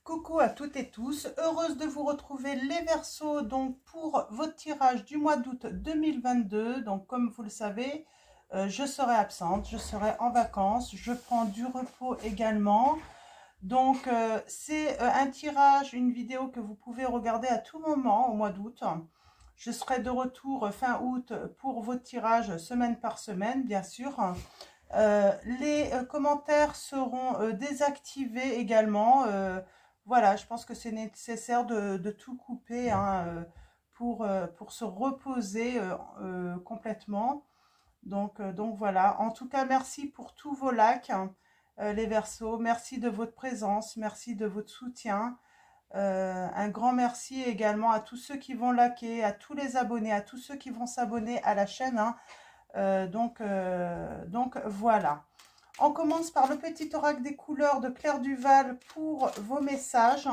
Coucou à toutes et tous, heureuse de vous retrouver les Verseaux donc pour votre tirage du mois d'août 2022. Donc comme vous le savez, je serai absente, je serai en vacances, je prends du repos également. Donc c'est un tirage, une vidéo que vous pouvez regarder à tout moment au mois d'août. Je serai de retour fin août pour vos tirages semaine par semaine, bien sûr. Les commentaires seront désactivés également. Voilà, je pense que c'est nécessaire de tout couper hein, pour se reposer complètement. Donc voilà, en tout cas, merci pour tous vos likes, hein, les Verseaux. Merci de votre présence, merci de votre soutien. Un grand merci également à tous ceux qui vont liker, à tous les abonnés, à tous ceux qui vont s'abonner à la chaîne. Hein. Donc voilà. On commence par le petit oracle des couleurs de Claire Duval pour vos messages.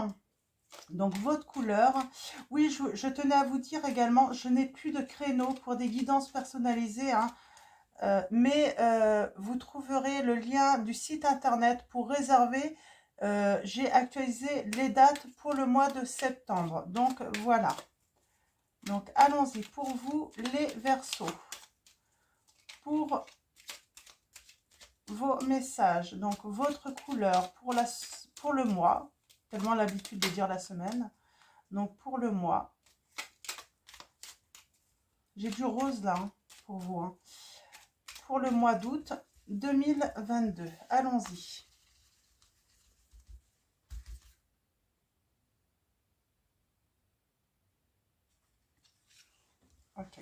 Donc votre couleur. Oui, je tenais à vous dire également, je n'ai plus de créneau pour des guidances personnalisées. Hein, mais vous trouverez le lien du site internet pour réserver. J'ai actualisé les dates pour le mois de septembre. Donc voilà. Donc allons-y pour vous les Verseaux. Pour vos messages, donc votre couleur pour le mois, tellement l'habitude de dire la semaine, donc pour le mois, j'ai du rose là hein, pour vous, hein. Pour le mois d'août 2022, allons-y. Ok.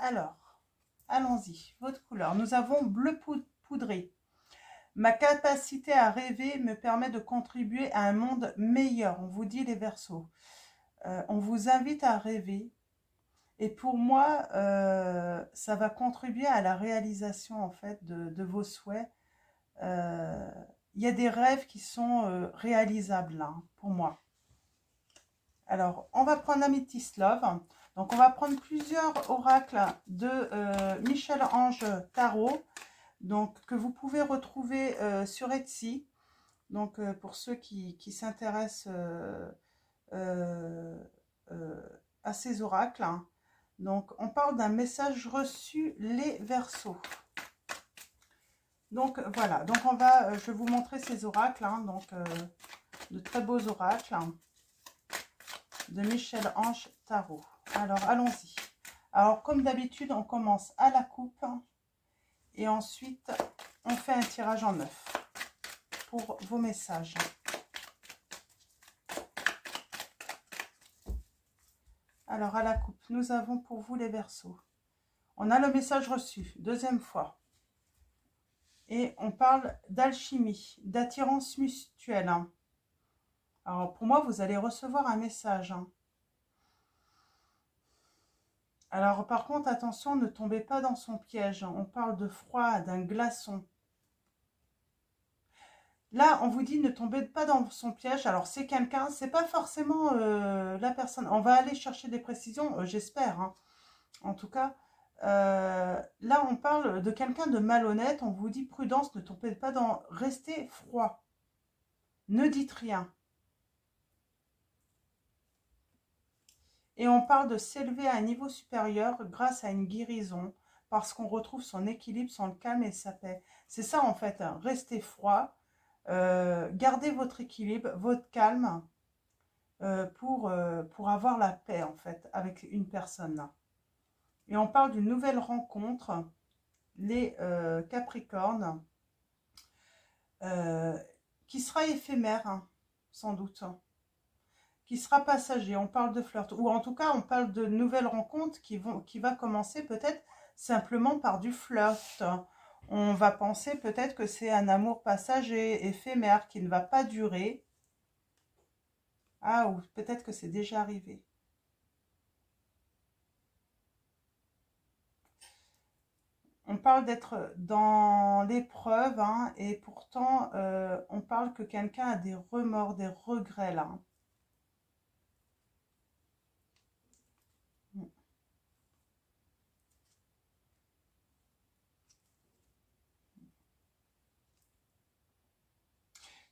Alors, allons-y, votre couleur. Nous avons bleu poudré. Ma capacité à rêver me permet de contribuer à un monde meilleur. On vous dit les Verseaux. On vous invite à rêver. Et pour moi, ça va contribuer à la réalisation en fait de vos souhaits. Il y a des rêves qui sont réalisables là, hein, pour moi. Alors, on va prendre Amethyst Love. Donc, on va prendre plusieurs oracles de Michel-Ange Tarot, donc que vous pouvez retrouver sur Etsy. Donc, pour ceux qui s'intéressent à ces oracles. Hein. Donc, on parle d'un message reçu, les Verseaux. Donc, voilà. Donc, je vais vous montrer ces oracles. Hein, donc, de très beaux oracles hein, de Michel-Ange Tarot. Alors, allons-y. Alors, comme d'habitude, on commence à la coupe. Et ensuite, on fait un tirage en neuf pour vos messages. Alors, à la coupe, nous avons pour vous les Verseaux. On a le message reçu, deuxième fois. Et on parle d'alchimie, d'attirance mutuelle. Hein. Alors, pour moi, vous allez recevoir un message. Hein. Alors, par contre, attention, ne tombez pas dans son piège. On parle de froid, d'un glaçon. Là, on vous dit ne tombez pas dans son piège. Alors, c'est quelqu'un, c'est pas forcément la personne. On va aller chercher des précisions, j'espère. Hein. En tout cas, là, on parle de quelqu'un de malhonnête. On vous dit prudence, ne tombez pas dans... Restez froid. Ne dites rien. Et on parle de s'élever à un niveau supérieur grâce à une guérison, parce qu'on retrouve son équilibre, son calme et sa paix. C'est ça en fait, hein. Restez froid, gardez votre équilibre, votre calme, pour avoir la paix en fait avec une personne. Et on parle d'une nouvelle rencontre, les Capricornes, qui sera éphémère, hein, sans doute. Qui sera passager, on parle de flirt, ou en tout cas on parle de nouvelles rencontres qui va commencer peut-être simplement par du flirt. On va penser peut-être que c'est un amour passager, éphémère, qui ne va pas durer. Ah, ou peut-être que c'est déjà arrivé. On parle d'être dans l'épreuve, hein, et pourtant on parle que quelqu'un a des remords, des regrets là. Hein.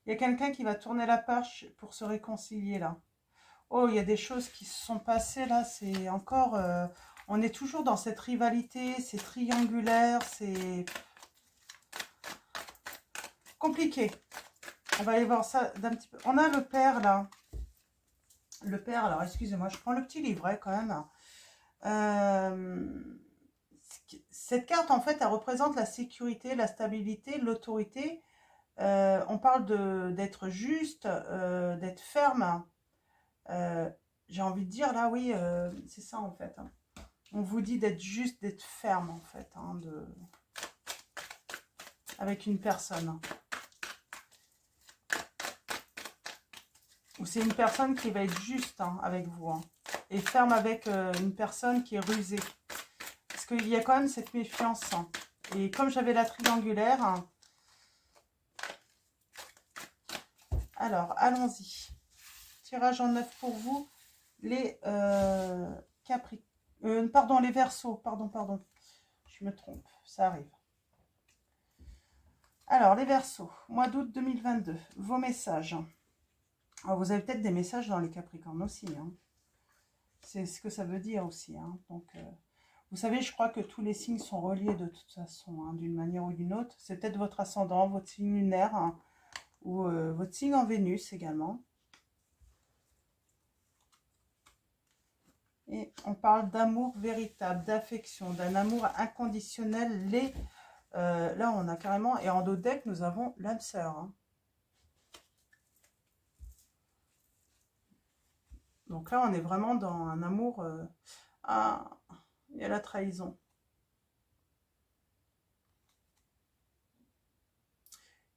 Il y a quelqu'un qui va tourner la page pour se réconcilier là. Oh, il y a des choses qui se sont passées là. C'est encore... on est toujours dans cette rivalité, c'est triangulaire, c'est compliqué. On va aller voir ça d'un petit peu. On a le père là. Le père, alors excusez-moi, je prends le petit livret quand même. Cette carte, en fait, elle représente la sécurité, la stabilité, l'autorité. On parle d'être juste, d'être ferme. J'ai envie de dire, là, oui, c'est ça, en fait. Hein. On vous dit d'être juste, d'être ferme, en fait, hein, avec une personne. Ou c'est une personne qui va être juste hein, avec vous. Hein, et ferme avec une personne qui est rusée. Parce qu'il y a quand même cette méfiance. Hein. Et comme j'avais la triangulaire... Hein, alors, allons-y. Tirage en 9 pour vous. Les pardon, les Verseaux. Pardon. Je me trompe. Ça arrive. Alors, les Verseaux. Mois d'août 2022. Vos messages. Alors, vous avez peut-être des messages dans les Capricornes aussi. Hein. C'est ce que ça veut dire aussi. Hein. Donc, vous savez, je crois que tous les signes sont reliés de toute façon, hein, d'une manière ou d'une autre. C'est peut-être votre ascendant, votre signe lunaire, hein, ou votre signe en Vénus également. Et on parle d'amour véritable, d'affection, d'un amour inconditionnel. Là, on a carrément, et en dos de deck, nous avons l'âme sœur. Hein. Donc là, on est vraiment dans un amour... il y a la trahison.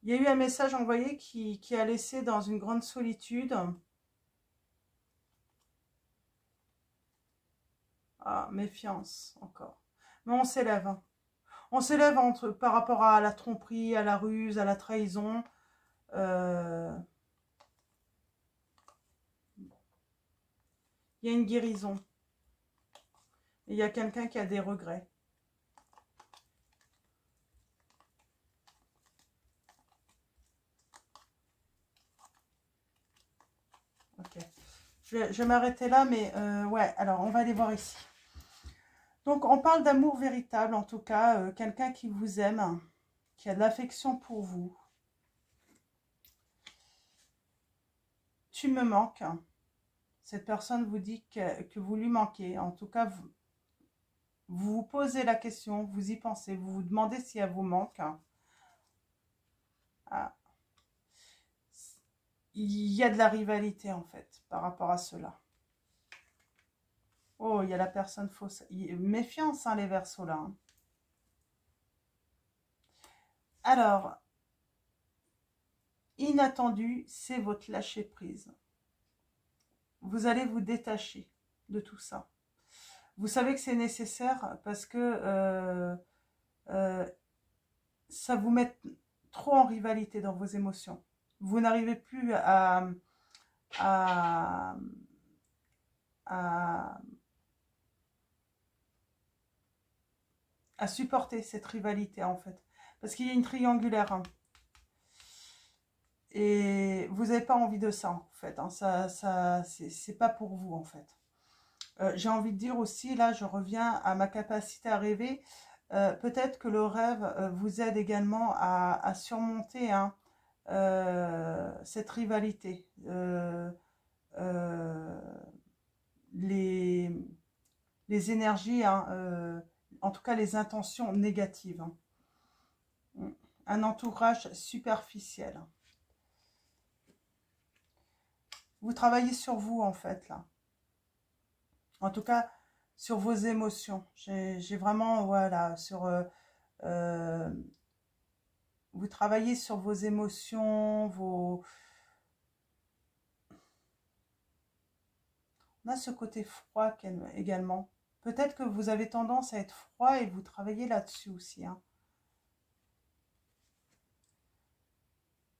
Il y a eu un message envoyé qui a laissé dans une grande solitude. Ah, méfiance, encore. Mais on s'élève. Hein. On s'élève par rapport à la tromperie, à la ruse, à la trahison. Il y a une guérison. Et il y a quelqu'un qui a des regrets. Ok. Je vais m'arrêter là, mais ouais, alors on va aller voir ici. Donc on parle d'amour véritable, en tout cas, quelqu'un qui vous aime, qui a de l'affection pour vous. Tu me manques. Cette personne vous dit que vous lui manquez. En tout cas, vous vous posez la question, vous y pensez, vous vous demandez si elle vous manque. Ah. Il y a de la rivalité, en fait, par rapport à cela. Oh, il y a la personne fausse. Méfiance, hein, les Verseaux, là. Hein. Alors, inattendu, c'est votre lâcher-prise. Vous allez vous détacher de tout ça. Vous savez que c'est nécessaire parce que ça vous met trop en rivalité dans vos émotions. Vous n'arrivez plus à supporter cette rivalité, en fait. Parce qu'il y a une triangulaire. Hein. Et vous n'avez pas envie de ça, en fait. Hein. C'est pas pour vous, en fait. J'ai envie de dire aussi, là, je reviens à ma capacité à rêver. Peut-être que le rêve vous aide également à surmonter hein, cette rivalité. Les énergies, hein, en tout cas les intentions négatives. Hein. Un entourage superficiel. Vous travaillez sur vous, en fait, là. En tout cas, sur vos émotions. J'ai vraiment, voilà, vous travaillez sur vos émotions, On a ce côté froid également. Peut-être que vous avez tendance à être froid et vous travaillez là-dessus aussi. Hein.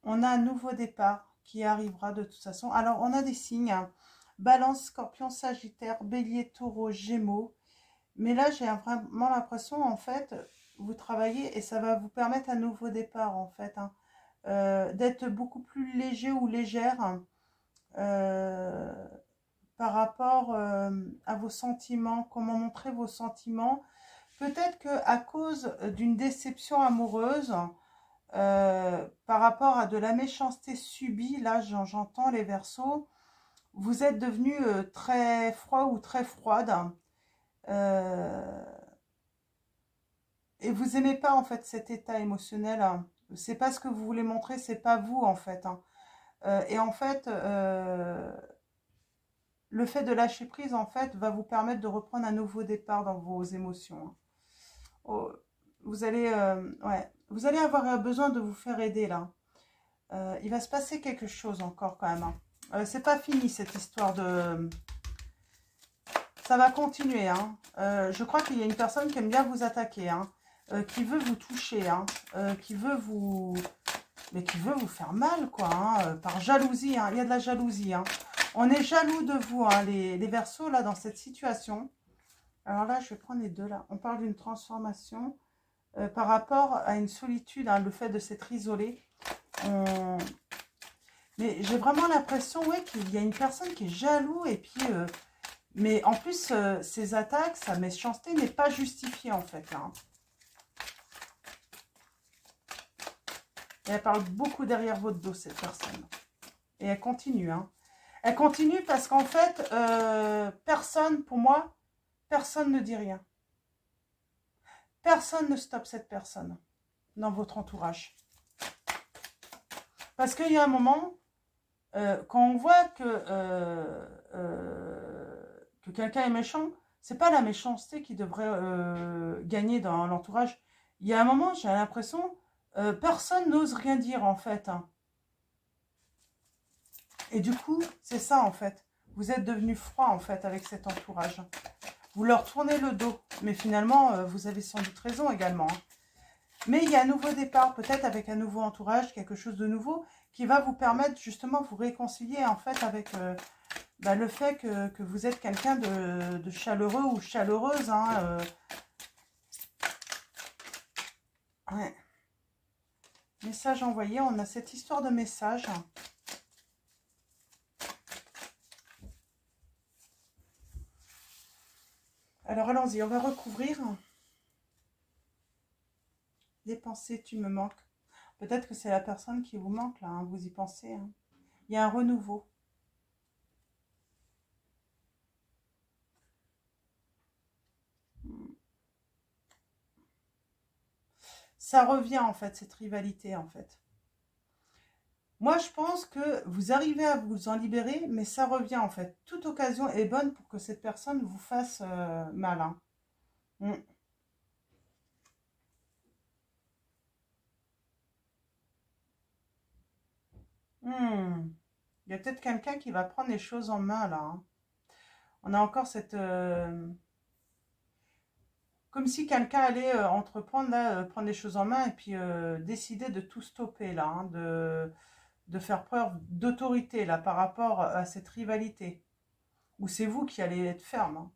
On a un nouveau départ qui arrivera de toute façon. Alors, on a des signes. Hein. Balance, Scorpion, Sagittaire, Bélier, Taureau, Gémeaux. Mais là, j'ai vraiment l'impression, en fait, vous travaillez et ça va vous permettre un nouveau départ, en fait. Hein. d'être beaucoup plus léger ou légère par rapport à vos sentiments, comment montrer vos sentiments. Peut-être qu'à cause d'une déception amoureuse, par rapport à de la méchanceté subie, là j'entends les Verseaux, vous êtes devenu très froid ou très froide. Et vous aimez pas en fait cet état émotionnel. Hein. C'est pas ce que vous voulez montrer, c'est pas vous en fait. Hein. Et en fait, le fait de lâcher prise en fait va vous permettre de reprendre un nouveau départ dans vos émotions. Hein. Oh, ouais, vous allez avoir besoin de vous faire aider là. Il va se passer quelque chose encore quand même. Hein. C'est pas fini cette histoire de... Ça va continuer. Hein. Je crois qu'il y a une personne qui aime bien vous attaquer. Hein. Qui veut vous toucher. Hein. Qui veut vous... Mais qui veut vous faire mal, quoi. Hein. Par jalousie. Hein. Il y a de la jalousie. Hein. On est jaloux de vous, hein, les Verseaux, là, dans cette situation. Alors là, je vais prendre les deux, là. On parle d'une transformation par rapport à une solitude, hein, le fait de s'être isolé. Mais j'ai vraiment l'impression, ouais, qu'il y a une personne qui est jaloux et puis... mais en plus, ces attaques, sa méchanceté n'est pas justifiée, en fait, là. Et elle parle beaucoup derrière votre dos, cette personne. Et elle continue, hein. Elle continue parce qu'en fait, personne, pour moi, personne ne dit rien. Personne ne stoppe cette personne dans votre entourage. Parce qu'il y a un moment, quand on voit que quelqu'un est méchant, c'est pas la méchanceté qui devrait gagner dans l'entourage. Il y a un moment, j'ai l'impression, personne n'ose rien dire en fait. Hein. Et du coup, c'est ça en fait. Vous êtes devenu froid en fait avec cet entourage. Vous leur tournez le dos. Mais finalement, vous avez sans doute raison également. Hein. Mais il y a un nouveau départ, peut-être avec un nouveau entourage, quelque chose de nouveau, qui va vous permettre justement de vous réconcilier en fait avec le fait que vous êtes quelqu'un de chaleureux ou chaleureuse. Hein, ouais. Message envoyé, on a cette histoire de message. Alors allons-y, on va recouvrir. Les pensées, tu me manques. Peut-être que c'est la personne qui vous manque là, hein, vous y pensez. Hein. Il y a un renouveau. Ça revient en fait, cette rivalité en fait. Moi je pense que vous arrivez à vous en libérer, mais ça revient en fait. Toute occasion est bonne pour que cette personne vous fasse mal. Hein. Il y a peut-être quelqu'un qui va prendre les choses en main là. Hein. On a encore cette... comme si quelqu'un allait entreprendre, là, prendre les choses en main et puis décider de tout stopper là. Hein, de faire preuve d'autorité là par rapport à cette rivalité. Ou c'est vous qui allez être ferme hein,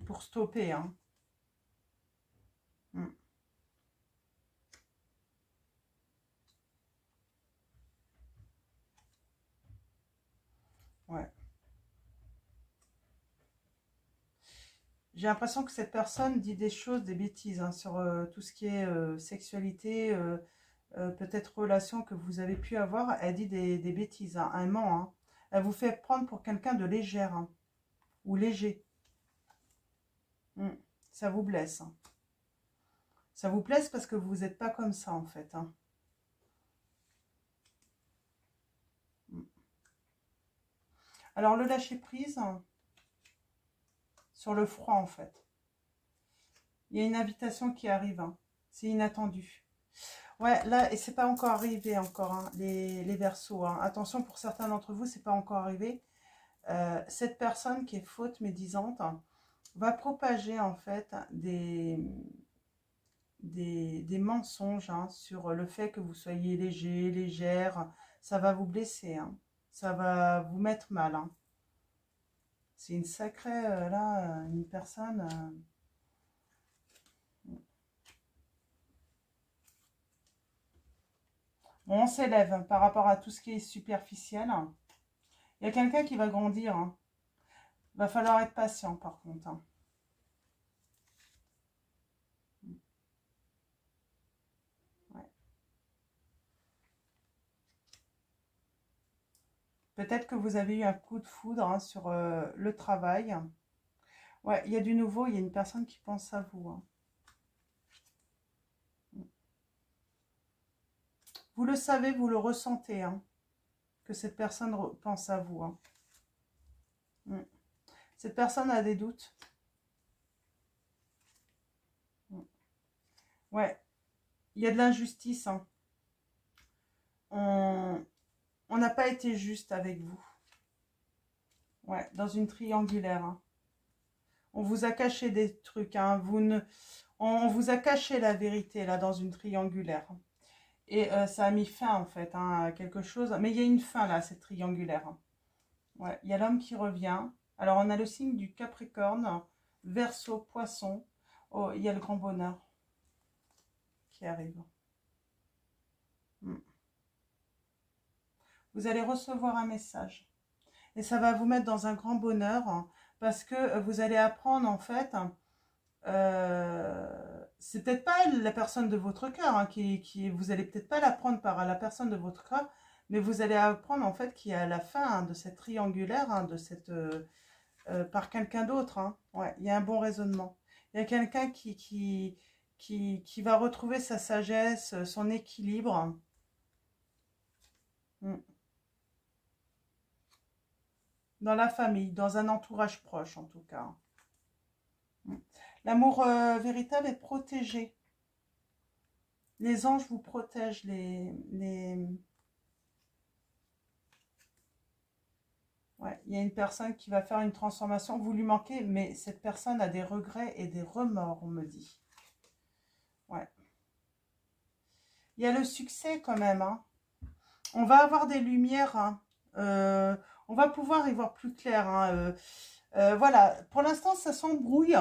pour stopper. Hein. Ouais. J'ai l'impression que cette personne dit des choses, des bêtises hein, sur tout ce qui est sexualité, peut-être relation que vous avez pu avoir. Elle dit des bêtises, hein, un ment. Hein. Elle vous fait prendre pour quelqu'un de légère hein, ou léger. Ça vous blesse. Hein. Ça vous blesse parce que vous n'êtes pas comme ça en fait. Hein. Alors le lâcher prise sur le froid en fait. Il y a une invitation qui arrive. Hein. C'est inattendu. Ouais, là, et c'est pas encore arrivé encore, hein, les Verseaux. Hein. Attention, pour certains d'entre vous, c'est pas encore arrivé. Cette personne qui est faute médisante hein, va propager en fait des mensonges hein, sur le fait que vous soyez léger, légère. Ça va vous blesser. Hein. Ça va vous mettre mal. Hein. C'est une sacrée, là, une personne... Bon, on s'élève par rapport à tout ce qui est superficiel. Il y a quelqu'un qui va grandir. Hein. Va falloir être patient par contre. Hein. Ouais. Peut-être que vous avez eu un coup de foudre hein, sur le travail. Ouais, il y a du nouveau, il y a une personne qui pense à vous. Hein. Vous le savez, vous le ressentez, hein, que cette personne pense à vous. Hein. Cette personne a des doutes. Ouais, il y a de l'injustice. Hein. On n'a pas été juste avec vous. Ouais, dans une triangulaire. Hein. On vous a caché des trucs. Hein. On vous a caché la vérité, là, dans une triangulaire. Et ça a mis fin, en fait, hein, à quelque chose. Mais il y a une fin, là, cette triangulaire. Hein. Ouais, il y a l'homme qui revient. Alors, on a le signe du Capricorne, Verseau, Poisson. Oh, il y a le grand bonheur qui arrive. Vous allez recevoir un message. Et ça va vous mettre dans un grand bonheur hein, parce que vous allez apprendre, en fait, c'est peut-être pas la personne de votre cœur, hein, vous allez peut-être pas l'apprendre par la personne de votre cœur, mais vous allez apprendre, en fait, qu'il y a la fin hein, de cette triangulaire, hein, de cette... par quelqu'un d'autre. Hein. Ouais, il y a un bon raisonnement. Il y a quelqu'un qui va retrouver sa sagesse, son équilibre. Dans la famille, dans un entourage proche en tout cas. L'amour véritable est protégé. Les anges vous protègent. Ouais, il y a une personne qui va faire une transformation. Vous lui manquez, mais cette personne a des regrets et des remords, on me dit. Ouais. Il y a le succès quand même. Hein. On va avoir des lumières. Hein. On va pouvoir y voir plus clair. Hein. Voilà, pour l'instant, ça s'embrouille.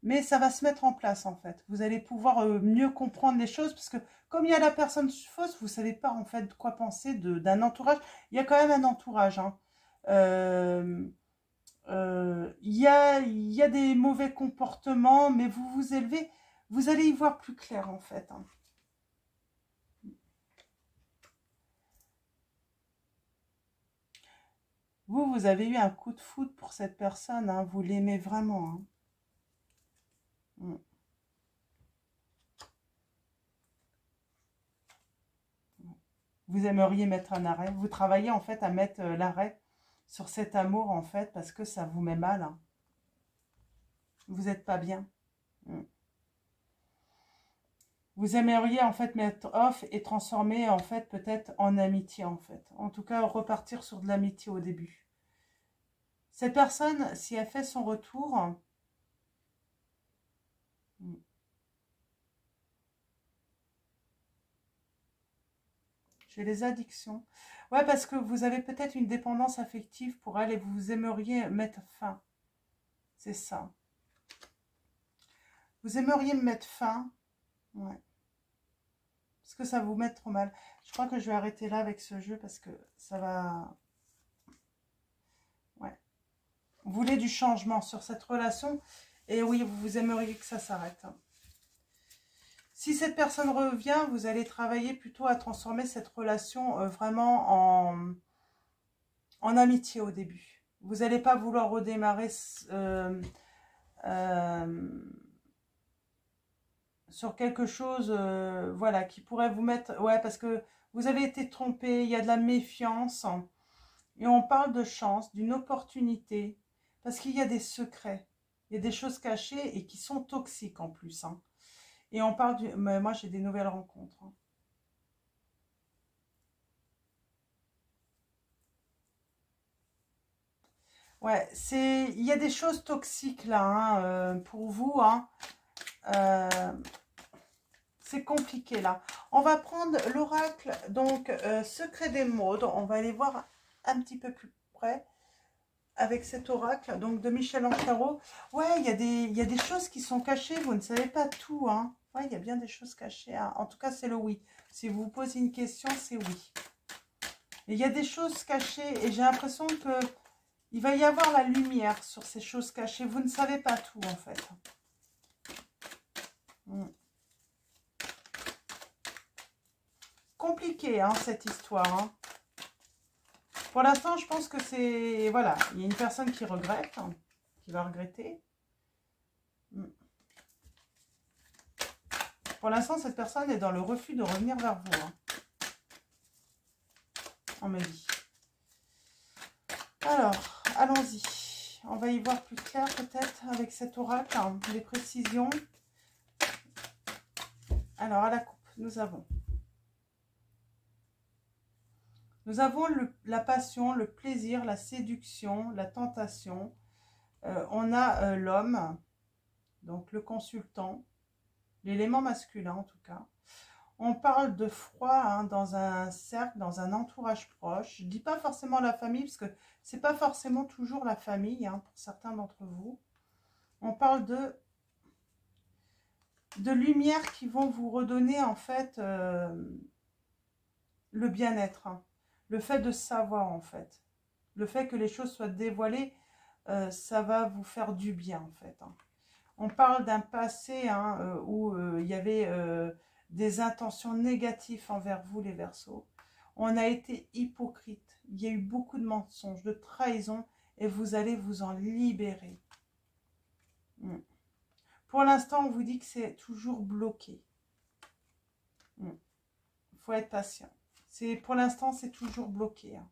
Mais ça va se mettre en place, en fait. Vous allez pouvoir mieux comprendre les choses, parce que comme il y a la personne fausse, vous ne savez pas, en fait, quoi penser d'un entourage. Il y a quand même un entourage. Hein. Il y a des mauvais comportements, mais vous vous élevez, vous allez y voir plus clair, en fait. Hein. Vous avez eu un coup de foudre pour cette personne. Hein. Vous l'aimez vraiment. Hein. Vous aimeriez mettre un arrêt. Vous travaillez en fait à mettre l'arrêt sur cet amour en fait parce que ça vous met mal. Hein. Vous n'êtes pas bien. Vous aimeriez en fait mettre off et transformer en fait peut-être en amitié en fait. En tout cas repartir sur de l'amitié au début. Cette personne, si elle fait son retour... J'ai les addictions. Ouais, parce que vous avez peut-être une dépendance affective pour elle et vous aimeriez mettre fin. C'est ça. Vous aimeriez mettre fin. Ouais. Parce que ça vous met trop mal. Je crois que je vais arrêter là avec ce jeu parce que ça va... Ouais. Vous voulez du changement sur cette relation. Et oui, vous aimeriez que ça s'arrête. Si cette personne revient, vous allez travailler plutôt à transformer cette relation vraiment en amitié au début. Vous n'allez pas vouloir redémarrer sur quelque chose voilà, qui pourrait vous mettre... Ouais, parce que vous avez été trompé, il y a de la méfiance. Et on parle de chance, d'une opportunité. Parce qu'il y a des secrets. Il y a des choses cachées et qui sont toxiques en plus. Hein. Et on parle du... Mais moi, j'ai des nouvelles rencontres. Hein. Ouais, il y a des choses toxiques là, hein, pour vous. Hein. C'est compliqué là. On va prendre l'oracle, donc secret des modes. On va aller voir un petit peu plus près avec cet oracle, donc de Michel Ancaro. Ouais, il y a des choses qui sont cachées. Vous ne savez pas tout, hein. Ouais, il y a bien des choses cachées, hein. En tout cas, c'est le oui. Si vous vous posez une question, c'est oui. Et il y a des choses cachées et j'ai l'impression que il va y avoir la lumière sur ces choses cachées. Vous ne savez pas tout, en fait. Compliqué, hein, cette histoire, hein. Pour l'instant, je pense que c'est... Voilà, il y a une personne qui regrette, hein, qui va regretter. Pour l'instant, cette personne est dans le refus de revenir vers vous, hein. On me dit. Alors, allons-y. On va y voir plus clair peut-être avec cet oracle, hein, les précisions. Alors, à la coupe, nous avons la passion, le plaisir, la séduction, la tentation. On a l'homme, donc le consultant, l'élément masculin en tout cas. On parle de froid, hein, dans un cercle, dans un entourage proche. Je ne dis pas forcément la famille, parce que ce n'est pas forcément toujours la famille, hein, pour certains d'entre vous. On parle de lumière qui vont vous redonner en fait le bien-être, hein. Le fait de savoir en fait. Le fait que les choses soient dévoilées, ça va vous faire du bien en fait, hein. On parle d'un passé, hein, où il y avait des intentions négatives envers vous, les Verseaux. On a été hypocrite. Il y a eu beaucoup de mensonges, de trahison, et vous allez vous en libérer. Pour l'instant, on vous dit que c'est toujours bloqué. Il faut être patient. Pour l'instant, c'est toujours bloqué, hein.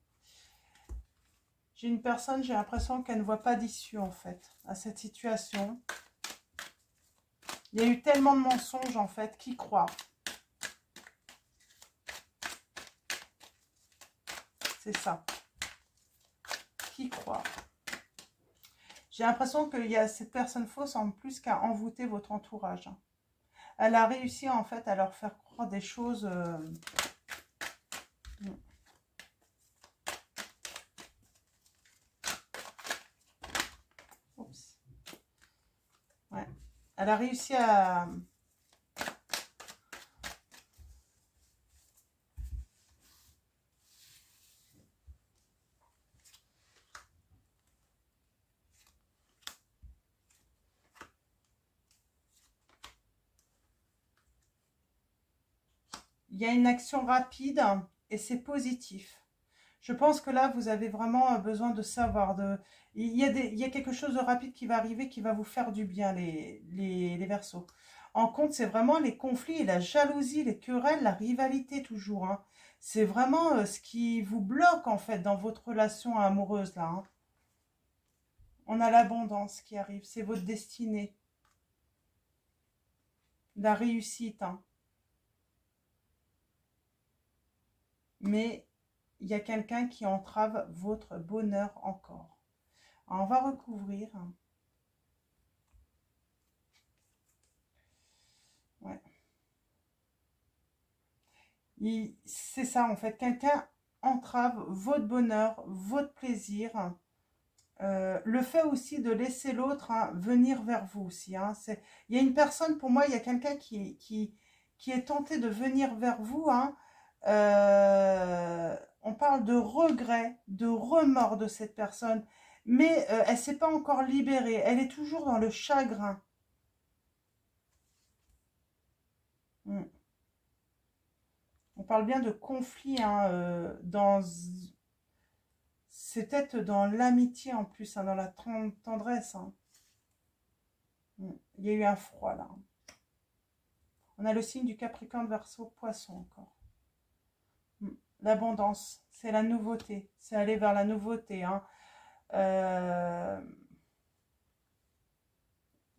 J'ai une personne, j'ai l'impression qu'elle ne voit pas d'issue, en fait, à cette situation. Il y a eu tellement de mensonges, en fait, qui croient. C'est ça. Qui croit. J'ai l'impression qu'il y a cette personne fausse en plus qui a envoûté votre entourage. Elle a réussi en fait à leur faire croire des choses. Oups. Ouais. Elle a réussi à... Il y a une action rapide et c'est positif. Je pense que là, vous avez vraiment besoin de savoir. Il y a quelque chose de rapide qui va arriver, qui va vous faire du bien, les Verseaux. En compte, c'est vraiment les conflits, la jalousie, les querelles, la rivalité toujours, hein. C'est vraiment ce qui vous bloque, en fait, dans votre relation amoureuse, là, hein. On a l'abondance qui arrive, c'est votre destinée. La réussite, hein. Mais il y a quelqu'un qui entrave votre bonheur encore. Alors, on va recouvrir. Ouais. C'est ça, en fait. Quelqu'un entrave votre bonheur, votre plaisir. Le fait aussi de laisser l'autre, hein, venir vers vous aussi, hein. Il y a une personne, pour moi, il y a quelqu'un qui est tenté de venir vers vous, hein. On parle de regret, de remords de cette personne, mais elle ne s'est pas encore libérée. Elle est toujours dans le chagrin. On parle bien de conflit, hein, c'est peut-être dans l'amitié en plus, hein, dans la tendresse, hein. Il y a eu un froid là. On a le signe du Capricorne, Verseau, Poisson encore. L'abondance, c'est la nouveauté. C'est aller vers la nouveauté, hein. Il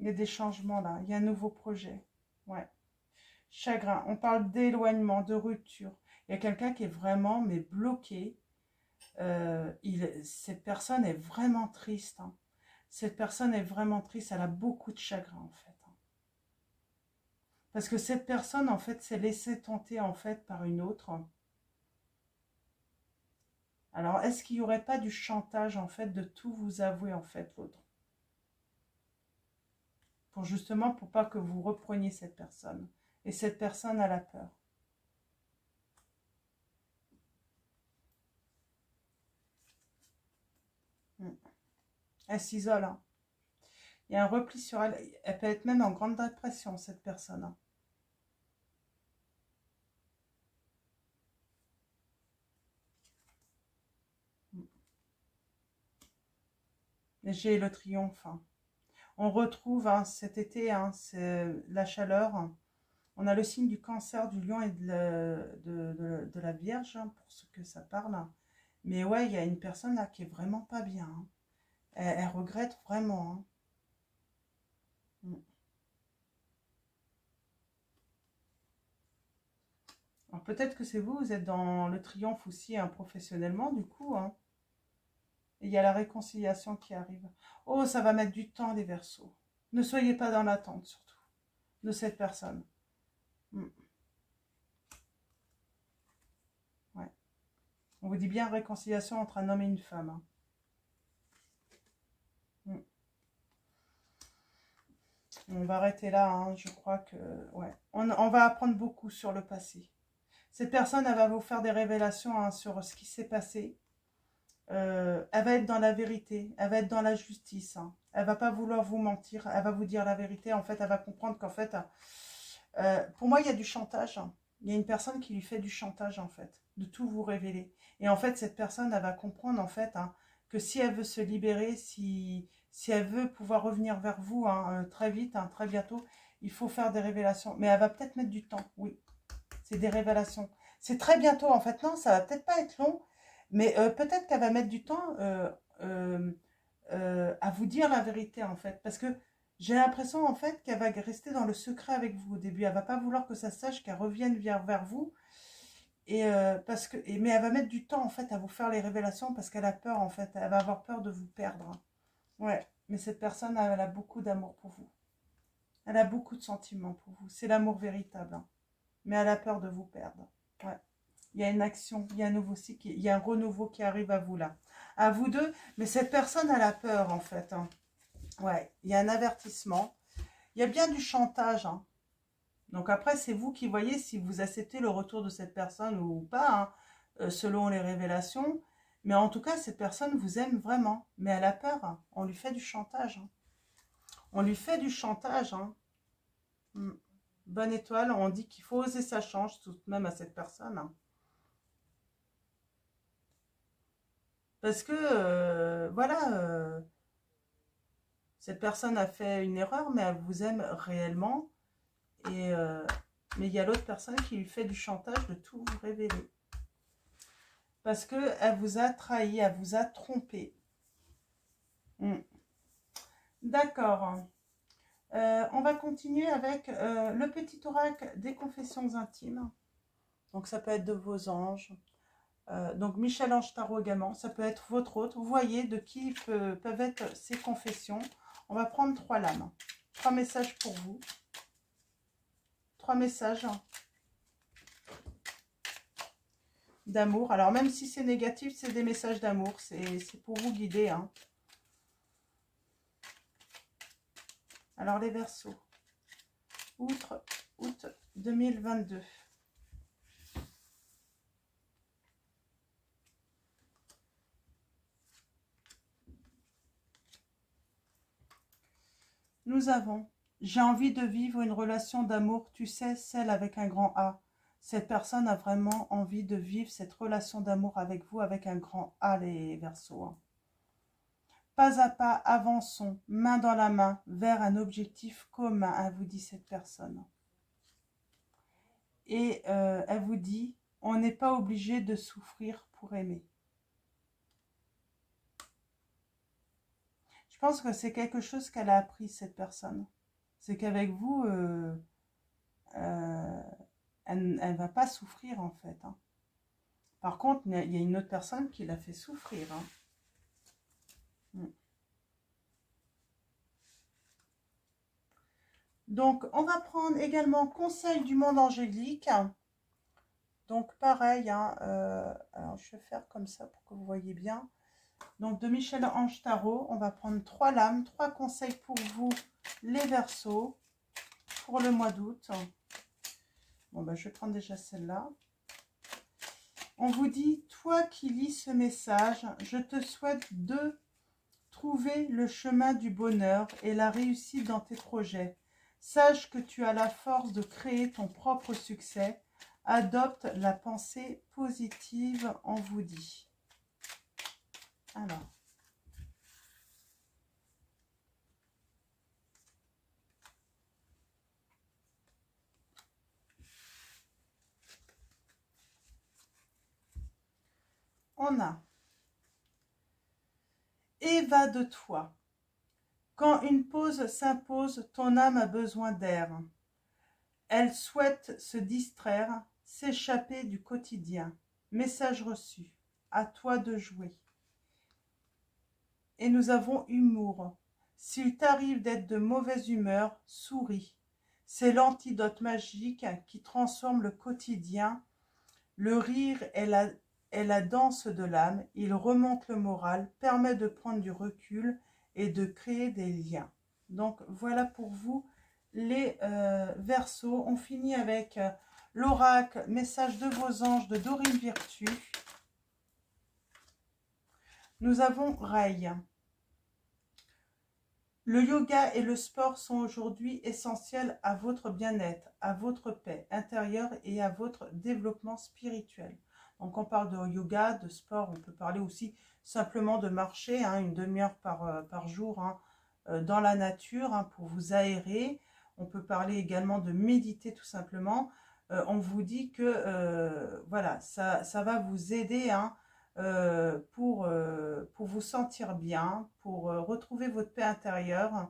y a des changements là. Il y a un nouveau projet. Ouais. Chagrin. On parle d'éloignement, de rupture. Il y a quelqu'un qui est vraiment mais bloqué. Cette personne est vraiment triste, hein. Cette personne est vraiment triste. Elle a beaucoup de chagrin en fait. Parce que cette personne, en fait, s'est laissée tenter, en fait, par une autre. Alors, est-ce qu'il n'y aurait pas du chantage, en fait, de tout vous avouer, en fait, l'autre? Pour justement, pour pas que vous repreniez cette personne. Et cette personne a la peur. Elle s'isole. Hein. Il y a un repli sur elle. Elle peut être même en grande dépression, cette personne. Hein. J'ai le triomphe. Hein. On retrouve hein, cet été, hein, c'est la chaleur. On a le signe du cancer, du lion et de la vierge, hein, pour ce que ça parle. Mais ouais, il y a une personne là qui est vraiment pas bien. Hein. Elle regrette vraiment. Hein. Alors peut-être que c'est vous, vous êtes dans le triomphe aussi hein, professionnellement du coup. Hein. Et il y a la réconciliation qui arrive. Oh, ça va mettre du temps les Verseaux. Ne soyez pas dans l'attente surtout de cette personne. Ouais. On vous dit bien réconciliation entre un homme et une femme. Hein. On va arrêter là, hein. Je crois que... Ouais. On va apprendre beaucoup sur le passé. Cette personne, elle va vous faire des révélations hein, sur ce qui s'est passé. Elle va être dans la vérité, elle va être dans la justice. Hein. Elle va pas vouloir vous mentir, elle va vous dire la vérité. En fait, elle va comprendre qu'en fait... pour moi, il y a du chantage. Hein. Il y a une personne qui lui fait du chantage, en fait, de tout vous révéler. Et en fait, cette personne, elle va comprendre, en fait, hein, que si elle veut se libérer, si elle veut pouvoir revenir vers vous hein, très vite, hein, très bientôt, il faut faire des révélations. Mais elle va peut-être mettre du temps, oui. C'est des révélations. C'est très bientôt, en fait. Non, ça va peut-être pas être long, mais peut-être qu'elle va mettre du temps à vous dire la vérité, en fait. Parce que j'ai l'impression, en fait, qu'elle va rester dans le secret avec vous au début. Elle va pas vouloir que ça se sache, qu'elle revienne vers vous. Et mais elle va mettre du temps, en fait, à vous faire les révélations parce qu'elle a peur, en fait. Elle va avoir peur de vous perdre. Hein. Ouais, mais cette personne, elle a beaucoup d'amour pour vous. Elle a beaucoup de sentiments pour vous. C'est l'amour véritable. Hein. Mais elle a peur de vous perdre. Ouais. Il y a une action, il y a un nouveau cycle, il y a un renouveau qui arrive à vous là. À vous deux, mais cette personne, elle a peur, en fait. Hein. Ouais, il y a un avertissement. Il y a bien du chantage. Hein. Donc après, c'est vous qui voyez si vous acceptez le retour de cette personne ou pas, hein, selon les révélations. Mais en tout cas, cette personne vous aime vraiment. Mais elle a peur. Hein. On lui fait du chantage. Hein. On lui fait du chantage. Hein. Bonne étoile, on dit qu'il faut oser sa chance, tout de même à cette personne. Hein. Parce que, voilà... cette personne a fait une erreur, mais elle vous aime réellement. Et, mais il y a l'autre personne qui lui fait du chantage de tout vous révéler. Parce qu'elle vous a trahi, elle vous a trompé. D'accord. On va continuer avec le petit oracle des confessions intimes. Donc ça peut être de vos anges. Donc Michel-Ange Tarot également. Ça peut être votre autre. Vous voyez de qui peuvent être ces confessions. On va prendre 3 lames. 3 messages pour vous. 3 messages d'amour. Alors même si c'est négatif, c'est des messages d'amour. C'est pour vous guider. Hein. Alors les Verseaux. Août 2022. Nous avons, j'ai envie de vivre une relation d'amour, tu sais, celle avec un grand A. Cette personne a vraiment envie de vivre cette relation d'amour avec vous, avec un grand A, les Verseaux. Hein. Pas à pas, avançons, main dans la main, vers un objectif commun, elle vous dit cette personne. Et elle vous dit, on n'est pas obligé de souffrir pour aimer. Je pense que c'est quelque chose qu'elle a appris, cette personne. C'est qu'avec vous, elle ne va pas souffrir, en fait. Hein. Par contre, il y a une autre personne qui l'a fait souffrir. Hein. Donc, on va prendre également Conseil du monde angélique. Donc, pareil, hein, alors je vais faire comme ça pour que vous voyez bien. Donc, de Michel-Ange Tarot, on va prendre 3 lames, 3 conseils pour vous les Verseaux pour le mois d'août. Bon, ben, je vais prendre déjà celle-là. On vous dit, toi qui lis ce message, je te souhaite de trouver le chemin du bonheur et la réussite dans tes projets. Sache que tu as la force de créer ton propre succès. Adopte la pensée positive, on vous dit. Alors. On a évade-toi. Quand une pause s'impose, ton âme a besoin d'air. Elle souhaite se distraire, s'échapper du quotidien. Message reçu. À toi de jouer. Et nous avons humour. S'il t'arrive d'être de mauvaise humeur, souris. C'est l'antidote magique qui transforme le quotidien. Le rire est la danse de l'âme. Il remonte le moral, permet de prendre du recul et de créer des liens. Donc voilà pour vous les Verseaux. On finit avec l'oracle, message de vos anges de Dorine Virtue. Nous avons Ray. Le yoga et le sport sont aujourd'hui essentiels à votre bien-être, à votre paix intérieure et à votre développement spirituel. Donc on parle de yoga, de sport, on peut parler aussi simplement de marcher, hein, une demi-heure par jour hein, dans la nature hein, pour vous aérer. On peut parler également de méditer tout simplement. On vous dit que voilà, ça va vous aider hein, pour vous sentir bien, pour retrouver votre paix intérieure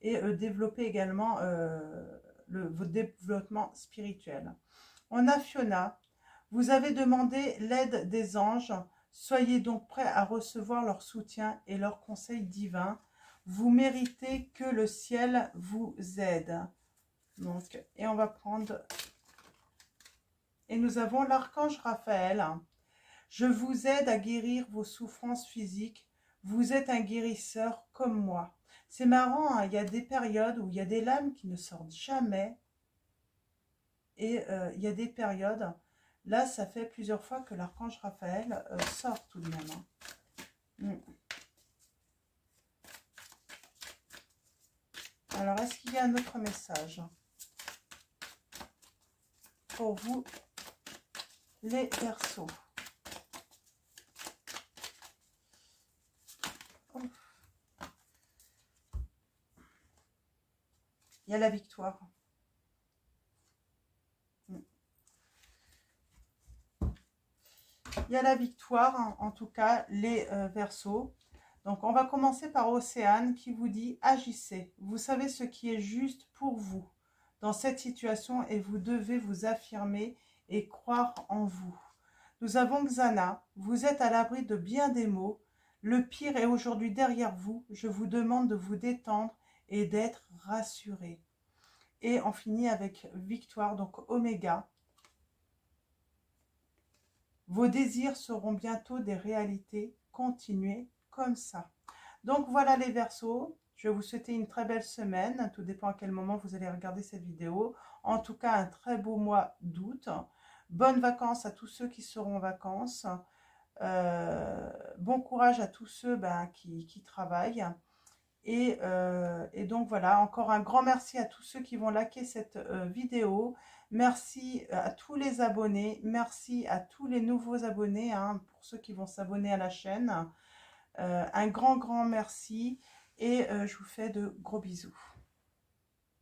et développer également votre développement spirituel. On a Fiona. Vous avez demandé l'aide des anges. Soyez donc prêts à recevoir leur soutien et leurs conseils divins. Vous méritez que le ciel vous aide. Donc, et on va prendre... Et nous avons l'archange Raphaël. Je vous aide à guérir vos souffrances physiques. Vous êtes un guérisseur comme moi. C'est marrant, hein, il y a des périodes où il y a des lames qui ne sortent jamais. Et il y a des périodes... Là, ça fait plusieurs fois que l'archange Raphaël sort tout de même. Hein. Alors, est-ce qu'il y a un autre message pour vous, les Verseaux? Il y a la victoire. Il y a la victoire, en tout cas, les Verseaux. Donc, on va commencer par Océane qui vous dit « Agissez, vous savez ce qui est juste pour vous dans cette situation et vous devez vous affirmer et croire en vous. » Nous avons Xana, vous êtes à l'abri de bien des maux. Le pire est aujourd'hui derrière vous. Je vous demande de vous détendre et d'être rassuré. Et on finit avec Victoire, donc Oméga. Vos désirs seront bientôt des réalités. Continuez comme ça. Donc voilà les Verseaux. Je vais vous souhaiter une très belle semaine. Tout dépend à quel moment vous allez regarder cette vidéo. En tout cas, un très beau mois d'août. Bonnes vacances à tous ceux qui seront en vacances. Bon courage à tous ceux qui travaillent. Et donc voilà, encore un grand merci à tous ceux qui vont liker cette vidéo. Merci à tous les abonnés. Merci à tous les nouveaux abonnés, hein, pour ceux qui vont s'abonner à la chaîne. Un grand merci et je vous fais de gros bisous.